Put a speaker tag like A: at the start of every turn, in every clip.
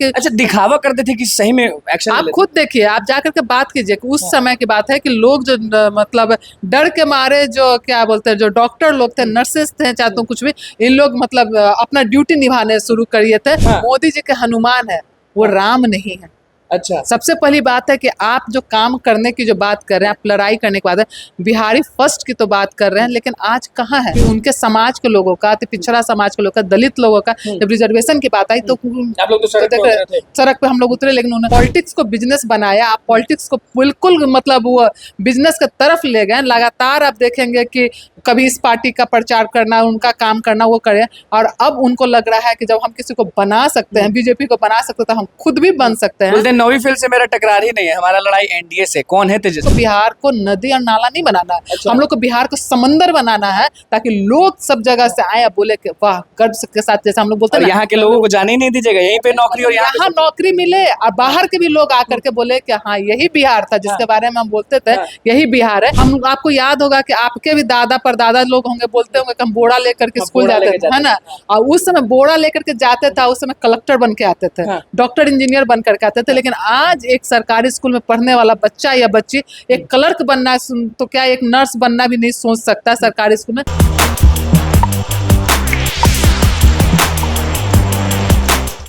A: कि
B: अच्छा, दिखावा करते थे कि सही में एक्शन
A: आप खुद देखिए, आप जाकर के बात कीजिए कि उस समय की बात है कि लोग जो मतलब डर के मारे जो क्या बोलते हैं, जो डॉक्टर लोग थे, नर्सेस थे, चाहे तो कुछ भी, इन लोग मतलब अपना ड्यूटी निभाने शुरू करिए थे।
B: हाँ।
A: मोदी जी के हनुमान है, वो राम नहीं है।
B: अच्छा,
A: सबसे पहली बात है कि आप जो काम करने की जो बात कर रहे हैं, आप लड़ाई करने की बात है, बिहारी फर्स्ट की तो बात कर रहे हैं, लेकिन आज कहाँ है कि उनके समाज के लोगों का, पिछड़ा समाज के लोगों का, दलित लोगों का जब रिजर्वेशन की बात आई तो
B: आप लोग तो सड़क पे
A: देख
B: उतरे थे।
A: सड़क पे हम लोग उतरे, लेकिन उन्होंने पॉलिटिक्स को बिजनेस बनाया। आप पॉलिटिक्स को बिल्कुल मतलब वो बिजनेस की तरफ ले गए। लगातार आप देखेंगे कि कभी इस पार्टी का प्रचार करना, उनका काम करना, वो करें, और अब उनको लग रहा है कि जब हम किसी को बना सकते हैं, बीजेपी को बना सकते हैं, तो हम खुद भी बन सकते हैं।
B: बोलते हैं 9वीं फेल से मेरा टकरार ही नहीं है, हमारा लड़ाई एनडीए से। कौन है तेजस्वी?
A: तो बिहार को नदी और नाला नहीं बनाना है।
B: अच्छा।
A: हम लोग को बिहार को समंदर बनाना है, ताकि लोग सब जगह से आए, बोले कि वाह, गर्व के साथ, जैसे हम लोग बोलते
B: और
A: हैं ना,
B: यहाँ के लोगों को जाने ही नहीं दीजिएगा, यहीं पे नौकरी और यहाँ
A: यहाँ नौकरी मिले, और बाहर के भी लोग आकर के बोले कि हाँ, यही बिहार था जिसके बारे में हम बोलते थे, यही बिहार है। हम आपको याद होगा कि आपके भी दादा परदादा लोग होंगे, बोलते होंगे कि हम बोरा लेकर के स्कूल जाते थे, है ना। और उस समय बोरा लेकर के जाते थे, उस समय कलेक्टर बन के आते थे, डॉक्टर इंजीनियर बन करके आते थे। लेकिन आज एक सरकारी स्कूल में पढ़ने वाला बच्चा या बच्ची एक क्लर्क बनना तो क्या एक नर्स बनना भी नहीं सोच सकता सरकारी स्कूल में।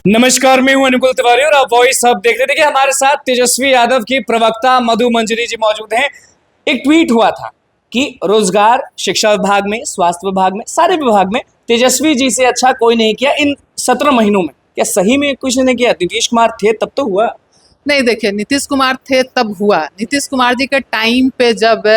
B: नमस्कार, मैं हूं अनुकुल तिवारी और आप वॉइस अब देख रहे थे कि हमारे साथ तेजस्वी यादव की प्रवक्ता मधु मंजरी जी मौजूद हैं। एक ट्वीट हुआ था कि रोजगार, शिक्षा विभाग में, स्वास्थ्य विभाग में, सारे विभाग में तेजस्वी जी से अच्छा कोई नहीं किया इन 17 महीनों में। क्या सही में कुछ नहीं किया? नीतीश कुमार थे तब तो हुआ।
A: नहीं, देखिए, नीतीश कुमार थे तब हुआ। नीतीश कुमार जी के टाइम पे जब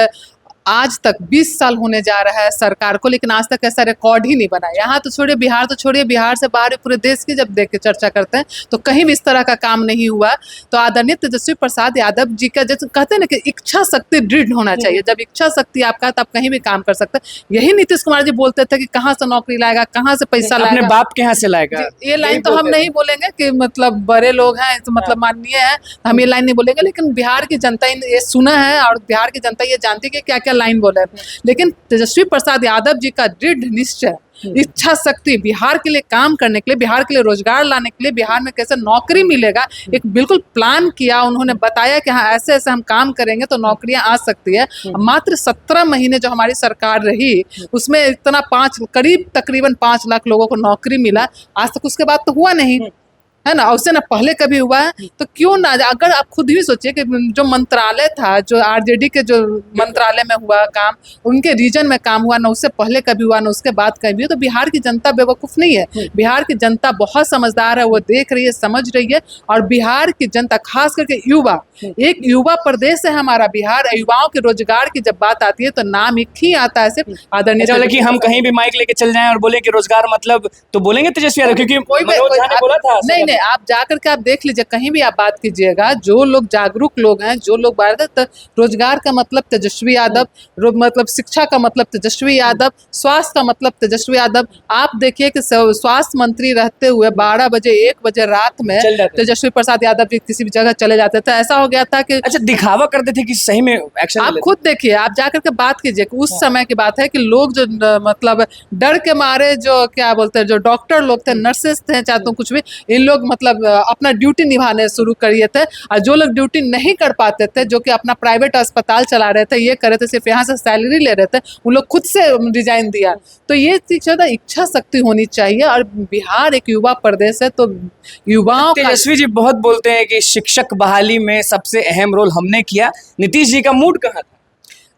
A: आज तक 20 साल होने जा रहा है सरकार को, लेकिन आज तक ऐसा रिकॉर्ड ही नहीं बना। यहाँ तो छोड़िए बिहार, तो छोड़िए बिहार से बाहर पूरे देश की जब देख के चर्चा करते हैं तो कहीं भी इस तरह का काम नहीं हुआ। तो आदरणीय तेजस्वी प्रसाद यादव जी का, जैसे कहते हैं ना कि इच्छा शक्ति दृढ़ होना चाहिए। जब इच्छा शक्ति आपका, तब कहीं भी काम कर सकते हैं। यही नीतीश कुमार जी बोलते थे कि कहाँ से नौकरी लाएगा, कहाँ से पैसा लाएगा,
B: अपने बाप के यहाँ से लाएगा।
A: ये लाइन तो हम नहीं बोलेंगे कि मतलब बड़े लोग हैं तो मतलब माननीय है, हम ये लाइन नहीं बोलेंगे। लेकिन बिहार की जनता ये सुना है, और बिहार की जनता ये जानती है कि क्या क्या लाइन बोले। लेकिन तेजस्वी प्रसाद यादव जी का दृढ़ निश्चय, इच्छा शक्ति, बिहार के लिए काम करने के लिए, बिहार के लिए रोजगार लाने के लिए, बिहार में कैसे नौकरी मिलेगा, एक बिल्कुल प्लान किया। उन्होंने बताया कि हाँ, ऐसे ऐसे हम काम करेंगे तो नौकरियां आ सकती है। मात्र 17 महीने जो हमारी सरकार रही, उसमें इतना करीब तकरीबन 5 लाख लोगों को नौकरी मिला। आज तक उसके बाद तो हुआ नहीं, है ना। उससे ना पहले कभी हुआ है, तो क्यों ना, अगर आप खुद भी सोचिए कि जो मंत्रालय था, जो आरजेडी के जो मंत्रालय में हुआ काम, उनके रीजन में काम हुआ, ना उससे पहले कभी हुआ, ना उसके बाद कभी हुआ। तो बिहार की जनता बेवकूफ़ नहीं है, बिहार की जनता बहुत समझदार है, वो देख रही है, समझ रही है। और बिहार की जनता, खास करके युवा, एक युवा प्रदेश है हमारा बिहार। युवाओं के रोजगार की जब बात आती है तो नाम एक ही आता है, सिर्फ आदरणीय।
B: कि हम कहीं भी माइक लेके चल जाएं और बोले कि रोजगार मतलब, तो बोलेंगे तेजस्वी यादव, क्योंकि मनोज झा ने बोला था।
A: नहीं, आप जाकर के आप देख लीजिए, कहीं भी आप बात कीजिएगा, जो लोग जागरूक लोग हैं, जो लोग रोजगार का मतलब तेजस्वी यादव, मतलब शिक्षा का मतलब तेजस्वी यादव, स्वास्थ्य का मतलब तेजस्वी यादव। आप देखिए कि स्वास्थ्य मंत्री रहते हुए 12 बजे 1 बजे रात में तेजस्वी प्रसाद यादव जी किसी भी जगह चले जाते थे। ऐसा हो गया था कि
B: अच्छा, दिखावा करते थे कि सही में एक्शन।
A: आप खुद देखिए, आप जाकर के बात कीजिए कि उस समय की बात है कि लोग जो मतलब डर के मारे जो क्या बोलते हैं, जो डॉक्टर लोग थे, नर्सेस थे, चाहे तो कुछ भी, इन लोग मतलब अपना ड्यूटी निभाने शुरू करिए थे। और जो लोग ड्यूटी नहीं कर पाते थे, जो कि अपना प्राइवेट अस्पताल चला रहे थे, ये कर रहे थे, सिर्फ यहाँ से सैलरी ले रहे थे, उन लोग खुद से रिजाइन दिया। तो ये ज़्यादा इच्छा शक्ति होनी चाहिए। और बिहार एक युवा प्रदेश है, तो युवाओं का।
B: तेजस्वी जी बहुत बोलते हैं कि शिक्षक बहाली में सबसे अहम रोल हमने किया। नीतीश जी का मूड कहाँ था?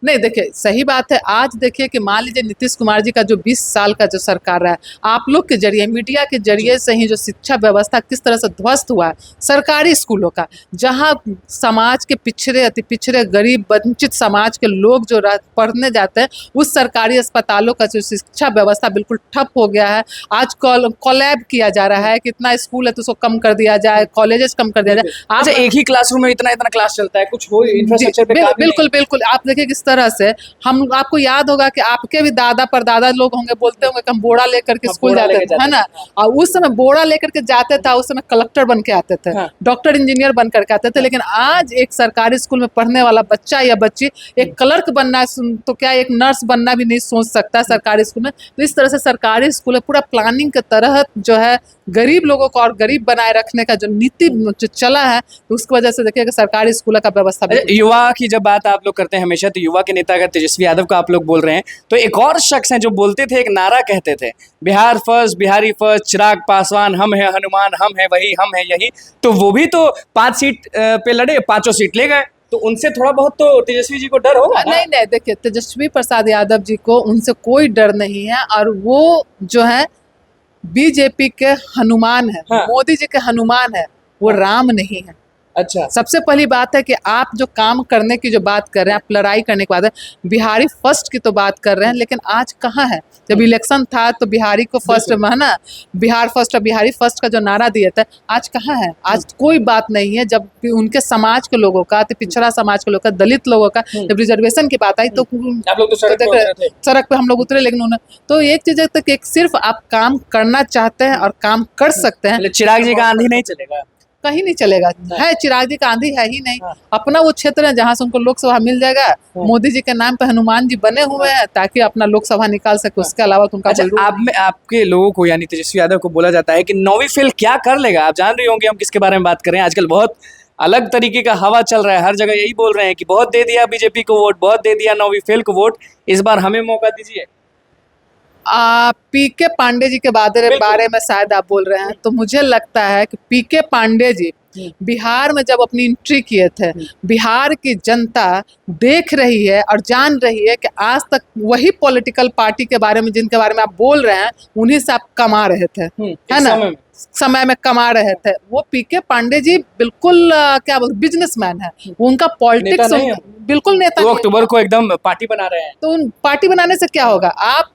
A: नहीं, देखिए, सही बात है। आज देखिए कि मान लीजिए नीतीश कुमार जी का जो 20 साल का जो सरकार रहा है, आप लोग के जरिए, मीडिया के जरिए से ही जो शिक्षा व्यवस्था किस तरह से ध्वस्त हुआ है सरकारी स्कूलों का, जहां समाज के पिछड़े, अति पिछड़े, गरीब, वंचित समाज के लोग जो पढ़ने जाते हैं, उस सरकारी अस्पतालों का जो शिक्षा व्यवस्था बिल्कुल ठप हो गया है। आज कोलैब किया जा रहा है, कितना स्कूल है तो उसको कम कर दिया जाए, कॉलेजेस कम कर दिया जाए।
B: अच्छा, एक ही क्लासरूम में इतना इतना क्लास चलता है, कुछ हो इंफ्रास्ट्रक्चर पे
A: बिल्कुल बिल्कुल। आप देखिए किस तरह से, हम आपको याद होगा कि आपके भी दादा परदादा लोग होंगे, बोलते होंगे कि हम बोरा लेकर के स्कूल जाते थे, है ना। और उस समय बोरा लेकर के जाते थे, उस समय कलेक्टर बन के आते थे, डॉक्टर इंजीनियर बन करके आते थे। लेकिन आज एक सरकारी स्कूल में पढ़ने वाला बच्चा या बच्ची एक क्लर्क बनना तो क्या एक नर्स बनना भी नहीं सोच सकता सरकारी स्कूल में। तो इस तरह से सरकारी स्कूल पूरा प्लानिंग के तरह जो है गरीब लोगों को और गरीब बनाए रखने का जो नीति जो चला है, तो उसकी वजह से देखिए कि सरकारी स्कूलों का व्यवस्था
B: युवा की जब बात आप लोग करते हैं हमेशा, तो युवा के नेता अगर तेजस्वी यादव का आप लोग बोल रहे हैं, तो एक और शख्स हैं जो बोलते थे, एक नारा कहते थे, बिहार फर्स्ट, बिहारी फर्स्ट, चिराग पासवान, हम है हनुमान, हम है वही, हम है यही। तो वो भी तो 5 सीट पे लड़े, 5 सीट ले गए, तो उनसे थोड़ा बहुत तो तेजस्वी जी को डर होगा ना?
A: नहीं नहीं, देखिए तेजस्वी प्रसाद यादव जी को उनसे कोई डर नहीं है, और वो जो है बीजेपी के हनुमान है।
B: हाँ।
A: मोदी जी के हनुमान है, वो राम नहीं है।
B: अच्छा,
A: सबसे पहली बात है कि आप जो काम करने की जो बात कर रहे हैं, आप लड़ाई करने की बात है, बिहारी फर्स्ट की तो बात कर रहे हैं, लेकिन आज कहाँ है? जब इलेक्शन था तो बिहारी को फर्स्ट है ना, बिहार फर्स्ट और बिहारी फर्स्ट का जो नारा दिया था, आज कहाँ है? आज कोई बात नहीं है। जब उनके समाज के लोगों का, तो पिछड़ा समाज के लोगों का, दलित लोगों का जब रिजर्वेशन की बात आई तो
B: आप लोग तो सड़क पे उतरे थे।
A: सड़क पे हम लोग उतरे, लेकिन उन्हें तो एक चीज है कि सिर्फ आप काम करना चाहते हैं और काम कर सकते हैं।
B: चिराग जी का आंधी नहीं चलेगा,
A: कहीं नहीं चलेगा है। चिराग जी का आंधी है ही नहीं।
B: हाँ।
A: अपना वो क्षेत्र है जहां से उनको लोकसभा मिल जाएगा। मोदी जी के नाम पे हनुमान जी बने हुए हैं ताकि अपना लोकसभा निकाल सके, उसके अलावा तो उनका
B: अच्छा,
A: कोई रूल
B: आप में आपके लोगों को यानी तेजस्वी यादव को बोला जाता है कि नौवीं फेल क्या कर लेगा? आप जान रही होंगे हम किसके बारे में बात कर रहे हैं। आजकल बहुत अलग तरीके का हवा चल रहा है, हर जगह यही बोल रहे हैं कि बहुत दे दिया बीजेपी को वोट, बहुत दे दिया नौवीं फेल को वोट, इस बार हमें मौका दीजिए।
A: पीके पांडे जी के बारे में शायद आप बोल रहे हैं, तो मुझे लगता है कि पीके पांडे जी बिहार में जब अपनी एंट्री किए थे, बिहार की जनता देख रही है और जान रही है कि आज तक वही पॉलिटिकल पार्टी के बारे में जिनके बारे में आप बोल रहे हैं, उन्हीं से आप कमा रहे थे, है ना, समय में कमा रहे थे। वो पीके पांडे जी बिल्कुल क्या बोलते बिजनेसमैन है, उनका पॉलिटिक्स बिल्कुल नेता
B: 2 अक्टूबर को एकदम पार्टी बना रहे हैं।
A: तो उन पार्टी बनाने से क्या होगा? आप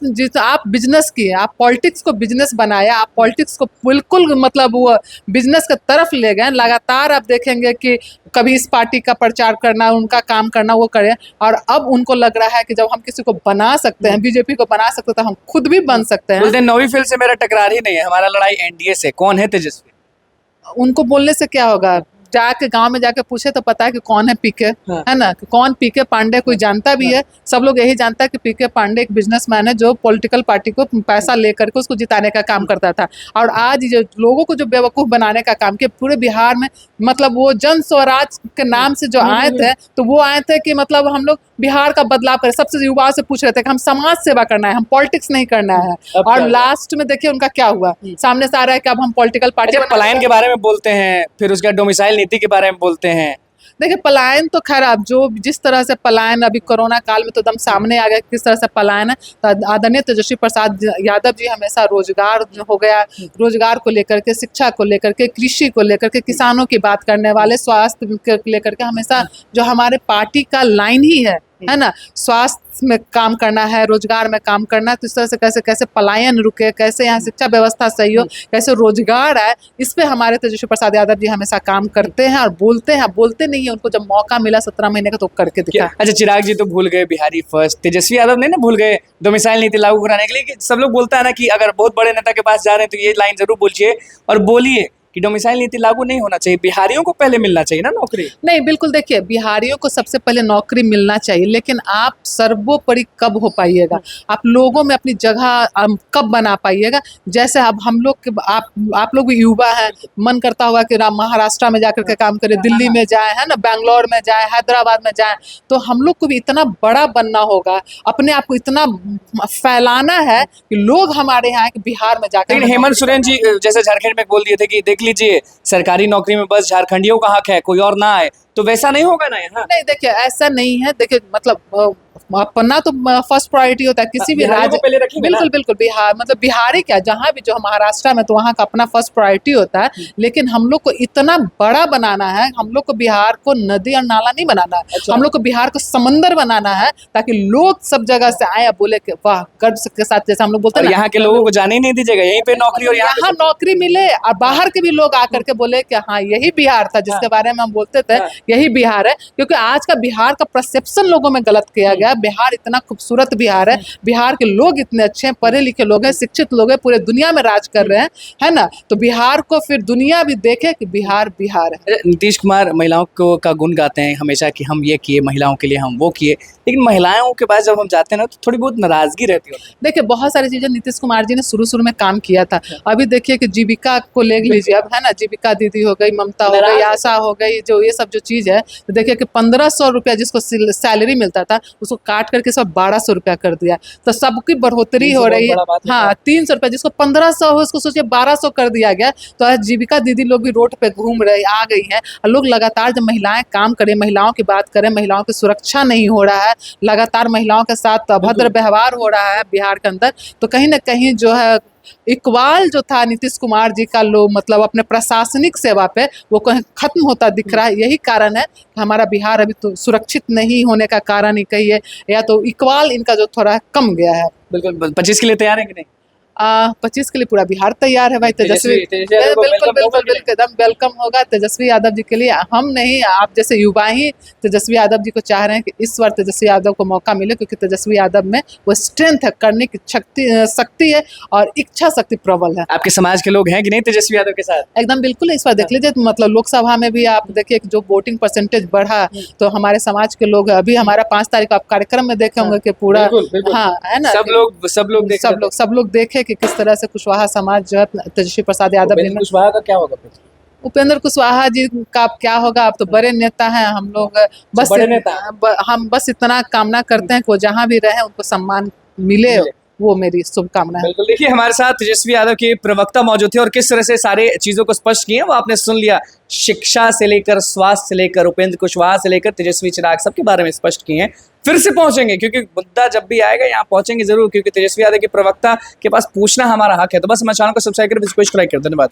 A: बिजनेस किए, आप पॉलिटिक्स को बिजनेस बनाया, आप पॉलिटिक्स को बिल्कुल मतलब वो बिजनेस की तरफ ले गए। लगातार आप देखेंगे कि कभी इस पार्टी का प्रचार करना, उनका काम करना, वो करें, और अब उनको लग रहा है कि जब हम किसी को बना सकते हैं, बीजेपी को बना सकते हैं, तो हम खुद भी बन सकते हैं।
B: बोलते नौवीं फेल से मेरा टकरार ही नहीं है, हमारा लड़ाई एनडीए से। कौन है तेजस्वी?
A: उनको बोलने से क्या होगा? जाके गांव में जाके पूछे तो पता है कि कौन है पीके, है ना, कि कौन पीके पांडे, कोई जानता भी है? सब लोग यही जानता है कि पीके पांडे एक बिजनेसमैन है जो पॉलिटिकल पार्टी को पैसा लेकर के उसको जिताने का काम करता था, और आज जो लोगों को जो बेवकूफ बनाने का काम किया पूरे बिहार में। मतलब वो जन स्वराज के नाम से जो आए थे, तो वो आए थे कि मतलब हम लोग बिहार का बदलाव करें। सबसे युवाओं से पूछ रहे थे कि हम समाज सेवा करना है, हम पॉलिटिक्स नहीं करना है, और लास्ट में देखिए उनका क्या हुआ, सामने से आ रहा है कि अब हम पॉलिटिकल पार्टी
B: पलायन के बारे में बोलते हैं, फिर उसका डोमिसाइल नीति के बारे में बोलते हैं।
A: देखिए पलायन तो खैर, अब जो जिस तरह से पलायन अभी कोरोना काल में तो एकदम सामने आ गया किस तरह से पलायन है। तो आदरणीय तेजस्वी प्रसाद यादव जी हमेशा रोजगार हो गया, रोजगार को लेकर के, शिक्षा को लेकर के, कृषि को लेकर के, किसानों की बात करने वाले, स्वास्थ्य को लेकर के हमेशा जो हमारे पार्टी का लाइन ही है ना, स्वास्थ्य में काम करना है, रोजगार में काम करना है। तो इस तरह से कैसे कैसे पलायन रुके, कैसे यहाँ शिक्षा व्यवस्था सही हो, कैसे रोजगार आए, इस पे हमारे तेजस्वी प्रसाद यादव जी हमेशा काम करते हैं और बोलते हैं। बोलते नहीं है, उनको जब मौका मिला 17 महीने का तो करके दिखा।
B: अच्छा, चिराग जी तो भूल गए बिहारी फर्स्ट, तेजस्वी यादव नहीं ना भूल गए डोमिसाइल नीति लागू कराने के लिए। कि सब लोग बोलता है ना कि अगर बहुत बड़े नेता के पास जा रहे हैं तो ये लाइन जरूर बोलिए और बोलिए कि डोमिसाइल नीति लागू नहीं होना चाहिए, बिहारियों को पहले मिलना चाहिए ना नौकरी।
A: नहीं, बिल्कुल देखिए, बिहारियों को सबसे पहले नौकरी मिलना चाहिए, लेकिन आप सर्वोपरि कब हो पाइएगा, आप लोगों में अपनी जगह कब बना पाइएगा। जैसे अब हम लोग, आप लोग भी युवा हैं, मन करता होगा कि महाराष्ट्र में जाकर के काम करें, दिल्ली में जाए, है ना, बैंगलोर में जाए, हैदराबाद में जाए। तो हम लोग को भी इतना बड़ा बनना होगा, अपने आप को इतना फैलाना है कि लोग हमारे यहाँ कि बिहार में जाकर।
B: लेकिन हेमंत सोरेन जी जैसे झारखंड में बोल दिए थे कि देख लीजिए सरकारी नौकरी में बस झारखंडियों का हक है, कोई और ना आए, तो वैसा नहीं होगा ना यहाँ?
A: नहीं, देखिए ऐसा नहीं है। देखिए मतलब अपना तो फर्स्ट प्रायोरिटी होता है किसी भी राज्य, बिल्कुल बिल्कुल। बिहार मतलब बिहारी क्या, जहाँ भी जो महाराष्ट्र में, तो वहाँ का अपना फर्स्ट प्रायोरिटी होता है। लेकिन हम लोग को इतना बड़ा बनाना है, हम लोग को बिहार को नदी और नाला नहीं बनाना है। अच्छा। हम लोग को बिहार को समंदर बनाना है, ताकि लोग सब जगह से आए, बोले कि वाह, गर्व के साथ, जैसे हम लोग बोलते हैं
B: यहाँ के लोगों को जाने ही नहीं दीजिएगा, यहीं पे नौकरी, और
A: यहाँ नौकरी मिले, और बाहर के भी लोग आकर के बोले कि हाँ यही बिहार था जिसके बारे में हम बोलते थे, यही बिहार है। क्योंकि आज का बिहार का परसेप्शन लोगों में गलत किया गया गया। बिहार इतना खूबसूरत बिहार है, बिहार के लोग इतने अच्छे हैं, पढ़े लिखे लोग हैं, शिक्षित लोग हैं, पूरे दुनिया में राज कर रहे हैं, है ना। तो बिहार को फिर दुनिया भी देखे कि बिहार बिहार है।
B: नीतीश कुमार महिलाओं को का गुण गाते हैं हमेशा कि हम ये किए, महिलाओं के लिए हम वो किए, लेकिन महिलाओं के पास जब हम जाते हैं ना तो थोड़ी बहुत नाराजगी रहती है।
A: देखिए बहुत सारी चीजें नीतीश कुमार जी ने शुरू में काम किया था। अभी देखिए कि जीविका को ले लीजिए, अब है ना, जीविका दीदी हो गई, ममता हो गई, आशा हो गई, जो ये सब जो चीज है, तो देखिए कि 1500 रुपया जिसको सैलरी मिलता था उसको काट करके सब 1200 रुपया कर दिया। तो सबकी बढ़ोतरी हो रही है। हाँ, 300 रुपया जिसको 1500 हो उसको सोचिए 1200 कर दिया गया। तो आज जीविका दीदी लोग भी रोड पे घूम रही आ गई हैं। और लोग लगातार जब महिलाएं काम करें, महिलाओं की बात करें, महिलाओं की सुरक्षा नहीं हो रहा है, लगातार महिलाओं के साथ अभद्र व्यवहार हो रहा है बिहार के अंदर, तो कहीं ना कहीं जो है इकबाल जो था नीतीश कुमार जी का, लोग मतलब अपने प्रशासनिक सेवा पे वो कहीं खत्म होता दिख रहा है। यही कारण है कि हमारा बिहार अभी तो सुरक्षित नहीं होने का कारण ही कहिए, या तो इकबाल इनका जो थोड़ा कम गया है।
B: बिल्कुल 25 के लिए तैयार है कि नहीं?
A: 25 के लिए पूरा बिहार तैयार है भाई। तेजस्वी
B: यादव
A: बिल्कुल बिल्कुल बिल्कुल एकदम वेलकम होगा तेजस्वी यादव जी के लिए। हम नहीं, आप जैसे युवा ही तेजस्वी यादव जी को चाह रहे हैं कि इस बार तेजस्वी यादव को मौका मिले, क्योंकि तेजस्वी यादव में वो स्ट्रेंथ है, करने की शक्ति है और इच्छा शक्ति प्रबल है।
B: आपके समाज के लोग हैं कि नहीं तेजस्वी यादव के साथ?
A: एकदम बिल्कुल। इस बार देख लीजिए, मतलब लोकसभा में भी आप देखिए जो वोटिंग परसेंटेज बढ़ा, तो हमारे समाज के लोग, अभी हमारा 5 तारीख आप कार्यक्रम में देखे होंगे कि पूरा, हाँ है ना, सब लोग देखे कि किस तरह से कुशवाहा समाज जो है तेजस्वी प्रसाद यादव जी में।
B: कुशवाहा का क्या होगा फिर?
A: उपेंद्र कुशवाहा जी का अब क्या होगा, अब तो बड़े नेता हैं। हम लोग बस
B: बड़े नेता
A: हम बस इतना कामना करते हैं कि वो जहाँ भी रहे उनको सम्मान मिले, वो मेरी शुभकामना है।
B: बिल्कुल। देखिए हमारे साथ तेजस्वी यादव के प्रवक्ता मौजूद थे और किस तरह से सारे चीजों को स्पष्ट किए वो आपने सुन लिया। शिक्षा से लेकर, स्वास्थ्य से लेकर, उपेंद्र कुशवाहा से लेकर तेजस्वी चिराग सबके बारे में स्पष्ट किए हैं। फिर से पहुंचेंगे क्योंकि मुद्दा जब भी आएगा यहाँ पहुंचेंगे जरूर, क्योंकि तेजस्वी यादव के प्रवक्ता के पास पूछना हमारा हक है। तो बस हमारे चैनल को सब्सक्राइब कर, धन्यवाद।